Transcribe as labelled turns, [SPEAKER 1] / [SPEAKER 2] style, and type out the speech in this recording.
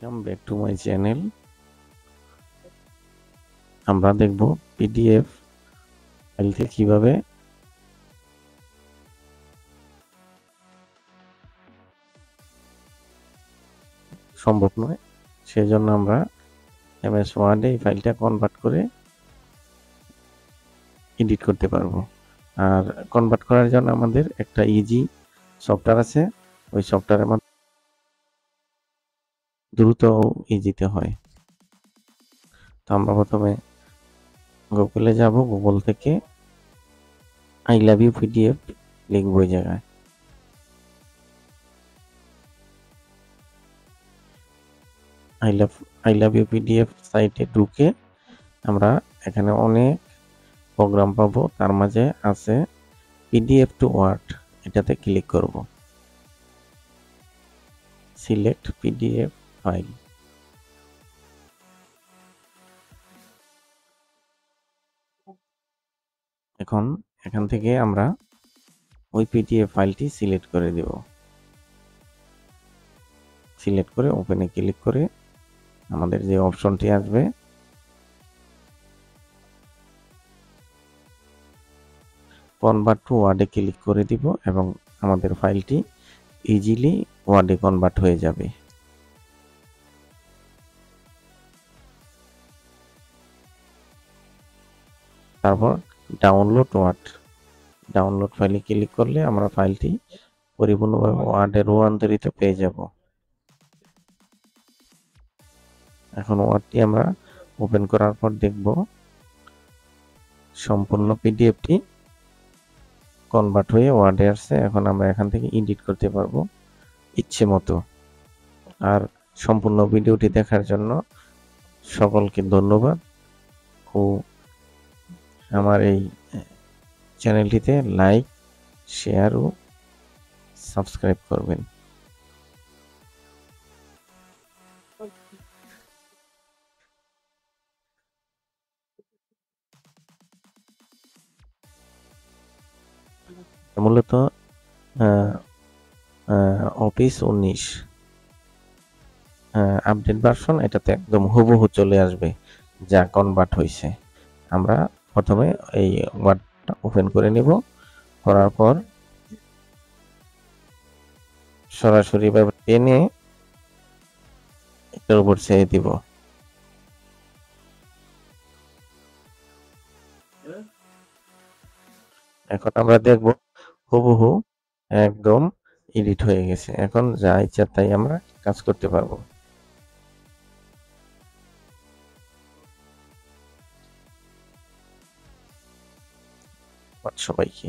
[SPEAKER 1] Welcome back to my channel. আমরা দেখব PDF file থেকে কিভাবে সম্ভব নয়, সেজন্য আমরা এমএস ওয়ার্ডে এই ফাইলটা কনভার্ট করে এডিট করতে পারবো। আর কনভার্ট করার জন্য আমাদের একটা ইজি সফটওয়্যার আছে, ওই সফটওয়্যারের মধ্যে দ্রুত ইজিতে হয়। তো আমরা প্রথমে গুগলে যাব, গুগল থেকে আই লাভ ইউ পিডিএফ লিখবো এই জায়গায়। আই লাভ ইউ পিডিএফ সাইটে ঢুকে আমরা এখানে অনেক প্রোগ্রাম পাবো, তার মাঝে আছে পিডিএফ টু ওয়ার্ড, এটাতে ক্লিক করব। Select PDF file. এখন এখান থেকে আমরা ওই পিডিএফ ফাইলটি সিলেক্ট করে দেব। সিলেক্ট করে ওপেনে ক্লিক করে আমাদের যে অপশনটি আসবে কনভার্ট টু ওয়ার্ডে ক্লিক করে দিব এবং আমাদের ফাইলটি ইজিলি ওয়ার্ডে কনভার্ট হয়ে যাবে। তারপর ডাউনলোড ওয়ার্ড, ডাউনলোড ফাইলে ক্লিক করলে আমরা ফাইলটি পরিপূর্ণভাবে ওয়ার্ডে রূপান্তরিত পেয়ে যাব। এখন ওয়ার্ডটি আমরা ওপেন করার পর দেখব সম্পূর্ণ পিডিএফটি কনভার্ট হয়ে ওয়ার্ডে আসছে। এখন আমরা এখান থেকে এডিট করতে পারবো ইচ্ছে মতো। আর সম্পূর্ণ ভিডিওটি দেখার জন্য সকলকে ধন্যবাদ ও আমার এই চ্যানেলটিতে লাইক, শেয়ার ও সাবস্ক্রাইব করবেন। মূলত অফিস 19 আপডেট ভার্সন, এটাতে একদম হুবহু চলে আসবে যা কনভার্ট হয়েছে। আমরা প্রথমে এই ওয়ার্ডটা ওপেন করে নেব, করার পর সরাসরি ভাবে টেনে এটার উপর ছেড়ে দিব। এখন আমরা দেখব হুবহু একদম এডিট হয়ে গেছে। এখন যা ইচ্ছা তাই আমরা কাজ করতে পারবো। সবাইকে